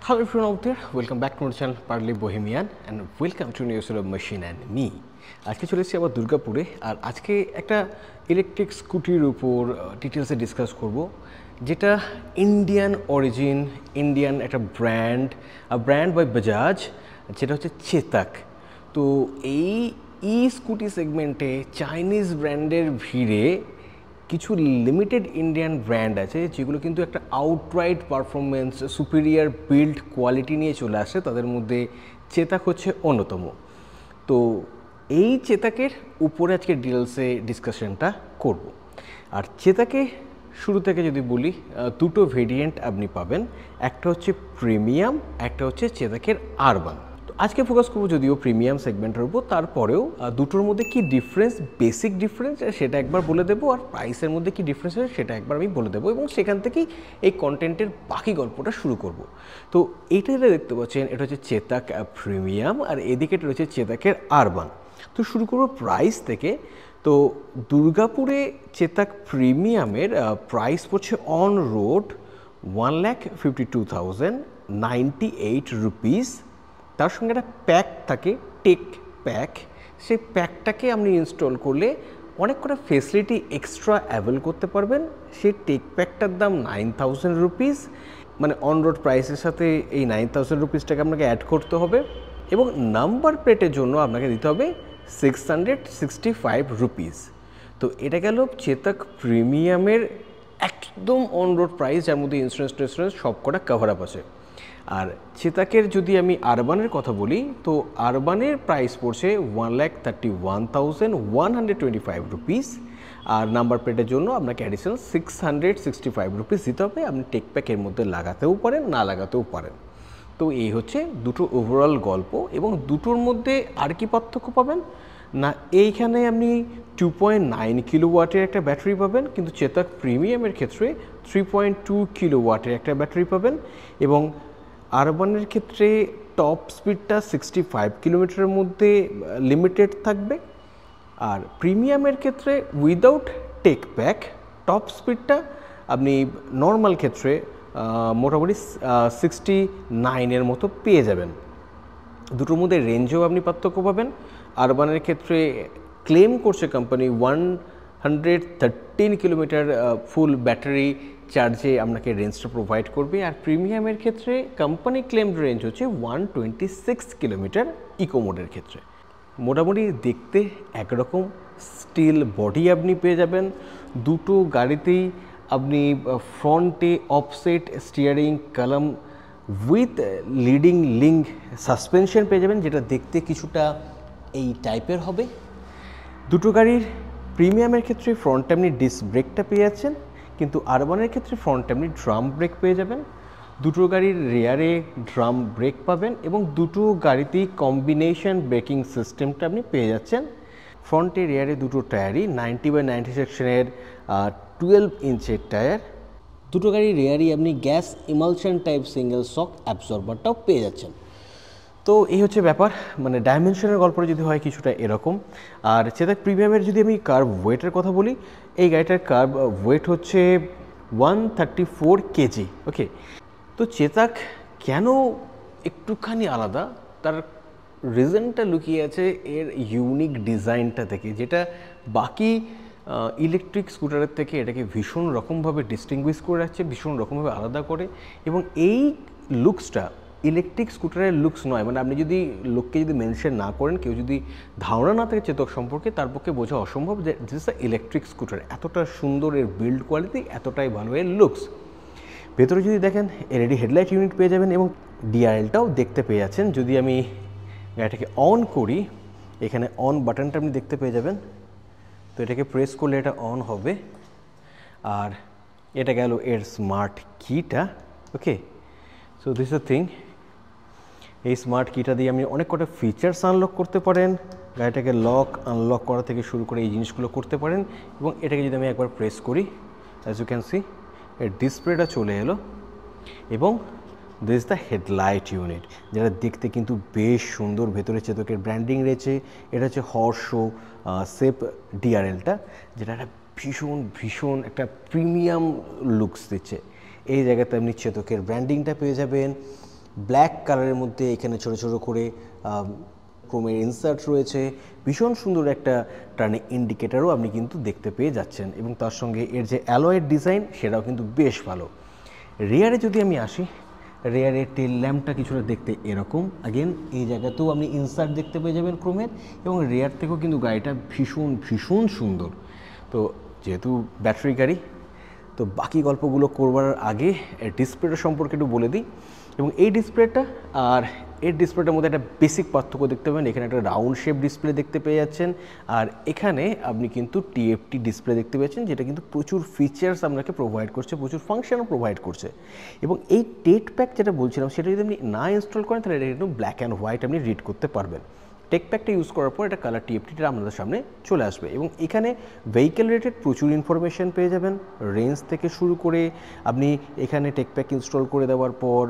Hello everyone out there, welcome back to our channel Parley Bohemian and welcome to a new episode of Machine and Me. আজকে চলে এসেছি আবার দুর্গাপুরে আর আজকে একটা ইলেকট্রিক স্কুটির উপর ডিটেলসে ডিসকাস করব যেটা ইন্ডিয়ান অরিজিন, ইন্ডিয়ান একটা ব্র্যান্ড বাই বাজাজ, যেটা হচ্ছে চেতাক। তো এই স্কুটি সেগমেন্টে চাইনিজ ব্র্যান্ডের ভিড়ে কিছু লিমিটেড ইন্ডিয়ান ব্র্যান্ড আছে যেগুলো কিন্তু একটা outright performance, superior build quality নিয়ে চলে আসে। তাদের মধ্যে চেতাক হচ্ছে অন্যতম। তো এই চেতাকের উপরে আজকে ডিটেলসে ডিসকাশনটা করব। আর চেতাকে শুরু থেকে যদি বলি, দুটো ভেরিয়েন্ট আপনি পাবেন, একটা হচ্ছে প্রিমিয়াম, একটা হচ্ছে চেতাকের আরবান। আজকে ফোকাস করবো যদিও প্রিমিয়াম সেগমেন্টের উপর, তারপরেও দুটোর মধ্যে কি ডিফারেন্স, বেসিক ডিফারেন্স সেটা একবার বলে দেবো, আর প্রাইসের মধ্যে কি ডিফারেন্স আছে সেটা একবার আমি বলে দেবো, এবং সেখান থেকেই এই কন্টেন্টের বাকি গল্পটা শুরু করব। তো এইটা যেটা দেখতে পাচ্ছেন এটা হচ্ছে চেতাক প্রিমিয়াম, আর এদিকে এটা রয়েছে চেতাকের আরবান। তো শুরু করবো প্রাইস থেকে। তো দুর্গাপুরে চেতাক প্রিমিয়ামের প্রাইস পড়ছে অন রোড 1,52,098 রুপিস। তার সঙ্গে একটা প্যাক থাকে, টেক প্যাক। সেই প্যাকটাকে আপনি ইনস্টল করলে অনেক কটা ফেসিলিটি এক্সট্রা অ্যাভেল করতে পারবেন। সেই টেক প্যাকটার দাম 9,000 রুপিস, মানে অন রোড প্রাইসের সাথে এই 9,000 রুপিসটাকে আপনাকে অ্যাড করতে হবে, এবং নাম্বার প্লেটের জন্য আপনাকে দিতে হবে 665 রুপিস। তো এটা গেল চেতাক প্রিমিয়ামের একদম অন রোড প্রাইস, যার মধ্যে ইন্স্যুরেন্স সব কটা কভার আপ আছে। আর চেতাকের যদি আমি আরবানের কথা বলি, তো আরবানের প্রাইস পড়ছে 1,31,125 রুপিস, আর নাম্বার প্লেটের জন্য আপনাকে অ্যাডিশনাল 665 রুপিস দিতে হবে। আপনি টেক প্যাকের মধ্যে লাগাতেও পারেন, না লাগাতেও পারেন। তো এই হচ্ছে দুটো ওভারঅল গল্প। এবং দুটোর মধ্যে আর কি পার্থক্য পাবেন না, এইখানে আপনি 2.9 কিলোওয়াটের একটা ব্যাটারি পাবেন, কিন্তু চেতাক প্রিমিয়ামের ক্ষেত্রে 3.2 কিলোওয়াটের একটা ব্যাটারি পাবেন, এবং আরবানের ক্ষেত্রে টপ স্পিডটা 65 কিলোমিটারের মধ্যে লিমিটেড থাকবে, আর প্রিমিয়ামের ক্ষেত্রে উইদাউট টেক প্যাক টপ স্পিডটা আপনি নর্মাল ক্ষেত্রে মোটামুটি 69-এর মতো পেয়ে যাবেন। দুটোর মধ্যে রেঞ্জেও আপনি পার্থক্য পাবেন। আরবানের ক্ষেত্রে ক্লেম করছে কোম্পানি 113 কিলোমিটার ফুল ব্যাটারি চার্জে আপনাকে রেঞ্জটা প্রোভাইড করবে, আর প্রিমিয়ামের ক্ষেত্রে কোম্পানি ক্লেম রেঞ্জ হচ্ছে 126 কিলোমিটার ইকো মোডের ক্ষেত্রে। মোটামুটি দেখতে একরকম স্টিল বডি আপনি পেয়ে যাবেন। দুটো গাড়িতেই আপনি ফ্রন্টে offset steering column with leading link suspension পেয়ে যাবেন, যেটা দেখতে কিছুটা এই টাইপের হবে। দুটো গাড়ির প্রিমিয়ামের ক্ষেত্রে ফ্রন্টে আপনি ডিস্ক ব্রেকটা পেয়ে যাচ্ছেন, কিন্তু আরবানের ক্ষেত্রে ফ্রন্টে আপনি ড্রাম ব্রেক পেয়ে যাবেন। দুটো গাড়ির রেয়ারে ড্রাম ব্রেক পাবেন, এবং দুটো গাড়িতেই কম্বিনেশন ব্রেকিং সিস্টেমটা আপনি পেয়ে যাচ্ছেন। ফ্রন্টে রেয়ারে দুটো টায়ারই 90/90 সেকশনের 12 ইঞ্চের টায়ার। দুটো গাড়ির রেয়ারই আপনি গ্যাস ইমালশন টাইপ সিঙ্গেল শক অ্যাবজর্বারটাও পেয়ে যাচ্ছেন। তো এই হচ্ছে ব্যাপার, মানে ডাইমেনশনের গল্পটা যদি হয় কিছুটা এরকম। আর চেতাক প্রিমিয়ামের যদি আমি কার্ভ ওয়েটের কথা বলি, এই গাড়িটার কার্ভ ওয়েট হচ্ছে 134 কেজি। ওকে, তো চেতাক কেন একটুখানি আলাদা, তার রিজনটা লুকিয়ে আছে এর ইউনিক ডিজাইনটা থেকে, যেটা বাকি ইলেকট্রিক স্কুটারের থেকে এটাকে ভীষণ রকমভাবে ডিস্টিংগুইশ করে রাখছে, ভীষণ রকমভাবে আলাদা করে। এবং এই লুকসটা ইলেকট্রিক স্কুটারের লুকস নয়, মানে আপনি যদি লোককে যদি মেনশন না করেন, কেউ যদি ধারণা না থাকে চেতক সম্পর্কে, তার পক্ষে বোঝা অসম্ভব যে this is a electric scooter. এতটা সুন্দর এর বিল্ড কোয়ালিটি, এতটাই ভালো এর লুকস। ভেতরে যদি দেখেন এলইডি হেডলাইট ইউনিট পেয়ে যাবেন, এবং ডিআরএলটাও দেখতে পেয়ে যাচ্ছেন। যদি আমি গাড়িটাকে অন করি, এখানে অন বাটনটা আপনি দেখতে পেয়ে যাবেন। তো এটাকে প্রেস করলে এটা অন হবে, আর এটা গেল এর স্মার্ট কিটা। ওকে, সো দিস আ থিং। এই স্মার্ট কিটা দিয়ে আপনি অনেক কটা ফিচার্স আনলক করতে পারেন, গাড়িটাকে লক আনলক করা থেকে শুরু করে এই জিনিসগুলো করতে পারেন। এবং এটাকে যদি আমি একবার প্রেস করি, অ্যাজ ইউ ক্যান সি এর ডিসপ্লেটা চলে এলো, এবং দিস দ্য হেডলাইট ইউনিট, যেটা দেখতে কিন্তু বেশ সুন্দর। ভেতরে চেতকের ব্র্যান্ডিং রয়েছে। এটা হচ্ছে হর্সো সেফ ডিআরএলটা, যেটা একটা ভীষণ একটা প্রিমিয়াম লুকস দিচ্ছে। এই জায়গাতে আপনি চেতকের ব্র্যান্ডিংটা পেয়ে যাবেন, ব্ল্যাক কালারের মধ্যে এখানে ছোট ছোট করে ক্রোমের ইনসার্ট রয়েছে, ভীষণ সুন্দর একটা টার্নিং ইন্ডিকেটারও আপনি কিন্তু দেখতে পেয়ে যাচ্ছেন, এবং তার সঙ্গে এর যে অ্যালয়ের ডিজাইন সেটাও কিন্তু বেশ ভালো। রেয়ারে যদি আমি আসি, রেয়ারের টেল ল্যাম্পটা কিছুটা দেখতে এরকম, আগেন এই জায়গাতেও আপনি ইনসার্ট দেখতে পেয়ে যাবেন ক্রোমের, এবং রেয়ার থেকেও কিন্তু গাড়িটা ভীষণ ভীষণ সুন্দর। তো যেহেতু ব্যাটারি গাড়ি, তো বাকি গল্পগুলো করবার আগে এর ডিসপ্লেটা সম্পর্কে একটু বলে দিই। এবং এই ডিসপ্লেটা আর এর ডিসপ্লেটার মধ্যে একটা বেসিক পার্থক্য দেখতে পাবেন। এখানে একটা রাউন্ড শেপ ডিসপ্লে দেখতে পেয়ে যাচ্ছেন, আর এখানে আপনি কিন্তু টিএফটি ডিসপ্লে দেখতে পাচ্ছেন, যেটা কিন্তু প্রচুর ফিচার্স আপনাকে প্রোভাইড করছে, প্রচুর ফাংশনও প্রোভাইড করছে। এবং এই টেট প্যাক যেটা বলছিলাম, সেটা যদি আপনি না ইনস্টল করেন তাহলে এটা কিন্তু ব্ল্যাক অ্যান্ড হোয়াইট আপনি রিড করতে পারবেন। টেক প্যাকটা ইউজ করার পর এটা কালার টিএফটিটা আপনাদের সামনে চলে আসবে, এবং এখানে ভেহিকেল রিলেটেড প্রচুর ইনফরমেশন পেয়ে যাবেন, রেঞ্জ থেকে শুরু করে আপনি এখানে টেক প্যাক ইনস্টল করে দেওয়ার পর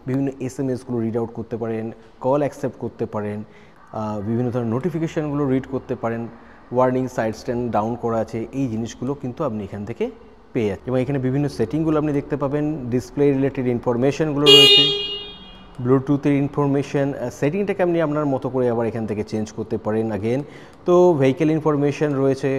বিভিন্ন এসএমএসগুলো রিড আউট করতে পারেন, কল অ্যাকসেপ্ট করতে পারেন, বিভিন্ন ধরনের নোটিফিকেশানগুলো রিড করতে পারেন, ওয়ার্নিং সাইড স্ট্যান্ড ডাউন করা আছে, এই জিনিসগুলো কিন্তু আপনি এখান থেকে পেয়ে যাচ্ছেন। এবং এখানে বিভিন্ন সেটিংগুলো আপনি দেখতে পাবেন, ডিসপ্লে রিলেটেড ইনফরমেশানগুলো রয়েছে, ব্লুটুথের ইনফরমেশান সেটিংটাকে আপনি আপনার মতো করে আবার এখান থেকে চেঞ্জ করতে পারেন আগেন। তো ভেহিকেল ইনফরমেশান রয়েছে।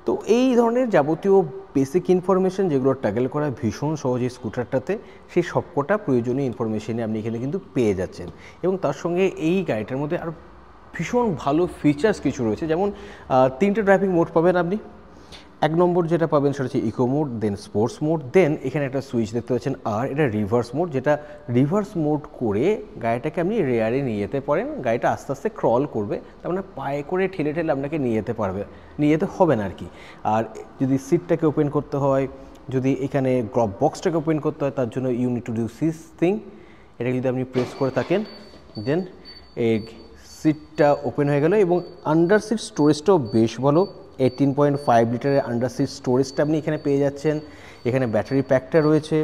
তো এই ধরনের যাবতীয় বেসিক ইনফরমেশান যেগুলো ট্যাগেল করা ভীষণ সহজে স্কুটারটাতে, সেই সবকটা প্রয়োজনীয় ইনফরমেশানে আপনি এখানে কিন্তু পেয়ে যাচ্ছেন। এবং তার সঙ্গে এই গাড়িটার মধ্যে আরও ভীষণ ভালো ফিচার্স কিছু রয়েছে, যেমন 3টে ড্রাইভিং মোড পাবেন আপনি। 1 নম্বর যেটা পাবেন সেটা হচ্ছে ইকো মোড, দেন স্পোর্টস মোড, দেন এখানে একটা সুইচ দেখতে পাচ্ছেন, আর এটা রিভার্স মোড, যেটা রিভার্স মোড করে গাড়িটাকে আপনি রেয়ারে নিয়ে যেতে পারেন। গাড়িটা আস্তে আস্তে ক্রল করবে, তার মানে পায়ে করে ঠেলে ঠেলে আপনাকে নিয়ে যেতে পারবে, নিয়ে যেতে হবে না আর কি। আর যদি সিটটাকে ওপেন করতে হয়, যদি এখানে গ্লভ বক্সটাকে ওপেন করতে হয়, তার জন্য you need to do this thing. এটা যদি আপনি প্রেস করে থাকেন, দেন এই সিটটা ওপেন হয়ে গেল। এবং আন্ডার সিট স্টোরেজটাও বেশ ভালো, 18.5 লিটারের আন্ডার সিট স্টোরেজটা আপনি এখানে পেয়ে যাচ্ছেন। এখানে ব্যাটারি প্যাকটা রয়েছে,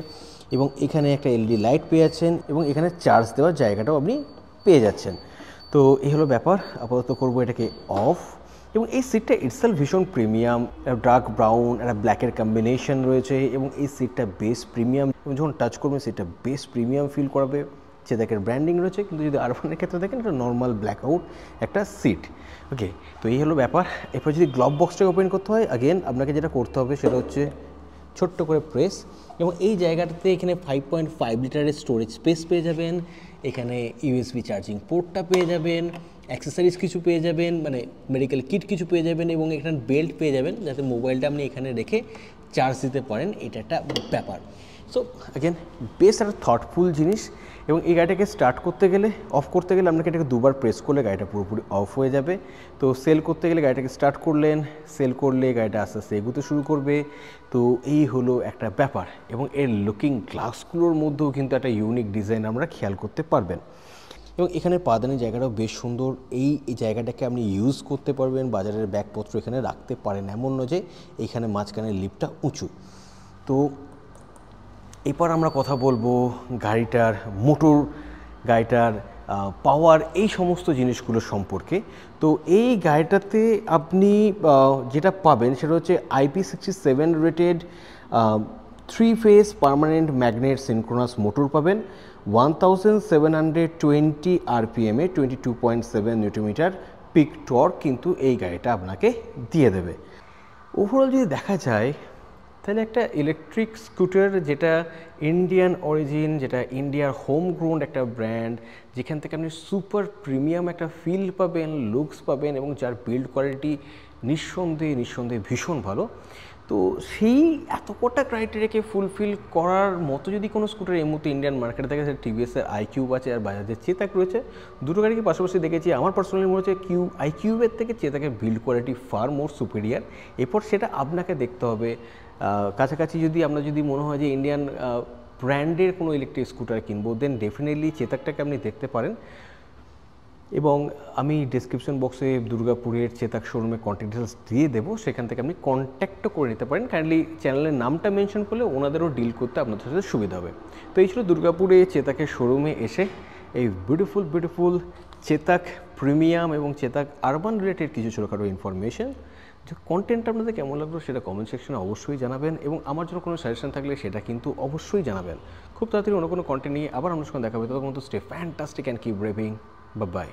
এবং এখানে একটা এলইডি লাইট পেয়ে যাচ্ছেন, এবং এখানে চার্জ দেওয়ার জায়গাটাও আপনি পেয়ে যাচ্ছেন। তো এই হলো ব্যাপার। আপাতত করবো এটাকে অফ। এবং এই সিটটা ইটসেলফ ভীষণ প্রিমিয়াম, ডার্ক ব্রাউন একটা ব্ল্যাকের কম্বিনেশন রয়েছে, এবং এই সিটটা বেশ প্রিমিয়াম, এবং যখন টাচ করবেন সিটটা বেশ প্রিমিয়াম ফিল করাবে। চেতাকের ব্র্যান্ডিং রয়েছে, কিন্তু যদি আরবানের ক্ষেত্রে দেখেন এটা নর্মাল ব্ল্যাক আউট একটা সিট। ওকে, তো এই হলো ব্যাপার। এরপর যদি গ্লভ বক্সটাকে ওপেন করতে হয়, আগেন আপনাকে যেটা করতে হবে সেটা হচ্ছে ছোট্ট করে প্রেস, এবং এই জায়গাটাতে এখানে 5.5 লিটারের স্টোরেজ স্পেস পেয়ে যাবেন। এখানে ইউএসবি চার্জিং পোর্টটা পেয়ে যাবেন, অ্যাক্সেসরিজ কিছু পেয়ে যাবেন, মানে মেডিকেল কিট কিছু পেয়ে যাবেন, এবং এখানে বেল্ট পেয়ে যাবেন যাতে মোবাইলটা আপনি এখানে রেখে চার্জ দিতে পারেন। এটা একটা ব্যাপার। সো অ্যাগেন বেশ একটা থটফুল জিনিস। এবং এই গাড়িটাকে স্টার্ট করতে গেলে, অফ করতে গেলে আপনাকে এটাকে দুবার প্রেস করলে গাড়িটা পুরোপুরি অফ হয়ে যাবে। তো সেল করতে গেলে গাড়িটাকে স্টার্ট করলেন, সেল করলে গাড়িটা আস্তে আস্তে এগোতে শুরু করবে। তো এই হলো একটা ব্যাপার। এবং এর লুকিং গ্লাসগুলোর মধ্যেও কিন্তু একটা ইউনিক ডিজাইন আমরা খেয়াল করতে পারবেন। এবং এখানে পাদানের জায়গাটাও বেশ সুন্দর। এই জায়গাটাকে আপনি ইউজ করতে পারবেন, বাজারের ব্যাগপত্র এখানে রাখতে পারেন, এমন নয় যে এখানে মাঝখানের লিফটটা উঁচু। তো এরপর আমরা কথা বলবো গাড়িটার মোটর, গাড়িটার পাওয়ার, এই সমস্ত জিনিসগুলো সম্পর্কে। তো এই গাড়িটাতে আপনি যেটা পাবেন সেটা হচ্ছে IP67 rated 3 phase permanent magnet synchronous motor পাবেন, 1720 RPM এ 22.7 নিউটন পিক টর্ক কিন্তু এই গাড়িটা আপনাকে দিয়ে দেবে। ওভারঅল যদি দেখা যায় তাহলে একটা ইলেকট্রিক স্কুটার যেটা ইন্ডিয়ান অরিজিন, যেটা ইন্ডিয়ার হোম গ্রোন একটা ব্র্যান্ড, যেখান থেকে আপনি সুপার প্রিমিয়াম একটা ফিল পাবেন, লুকস পাবেন, এবং যার বিল্ড কোয়ালিটি নিঃসন্দেহে ভীষণ ভালো। তো সেই এত কটা ক্রাইটেরিয়াকে ফুলফিল করার মতো যদি কোনো স্কুটার এই মুহূর্তে ইন্ডিয়ান মার্কেটে থাকে, সেটা টিভিএসের আইকিউব আছে আর বাজাজের চেতাক রয়েছে। দুটো গাড়িকে পাশাপাশি দেখেছি, আমার পার্সোনালি মনে হচ্ছে আইকিউবের থেকে চেতাকের build quality far more superior. এরপর সেটা আপনাকে দেখতে হবে। কাছাকাছি যদি আমরা যদি মনে হয় যে ইন্ডিয়ান ব্র্যান্ডের কোনো ইলেকট্রিক স্কুটার কিনবো, দেন ডেফিনেটলি চেতাকটাকে আপনি দেখতে পারেন। এবং আমি ডিসক্রিপশন বক্সে দুর্গাপুরের চেতাক শোরুমে কন্ট্যাক্ট ডিটেলস দিয়ে দেবো, সেখান থেকে আপনি কন্ট্যাক্টও করে নিতে পারেন। কাইন্ডলি চ্যানেলের নামটা মেনশন করলে ওনাদেরও ডিল করতে আপনাদের সাথে সুবিধা হবে। তো এই ছিল দুর্গাপুরে চেতাকের শোরুমে এসে এই বিউটিফুল চেতাক প্রিমিয়াম এবং চেতাক আরবান রিলেটেড কিছু ছোটোখাটো ইনফরমেশন যে কন্টেন্টটা আপনাদের কেমন লাগলো সেটা কমেন্ট সেকশনে অবশ্যই জানাবেন, এবং আমার জন্য কোনো সাজেশন থাকলে সেটা কিন্তু অবশ্যই জানাবেন। খুব তাড়াতাড়ি অন্য কোনো কন্টেন্ট নিয়ে আবার আপনার সঙ্গে দেখা হবে। ততক্ষণ তো stay fantastic and keep raving. Bye by.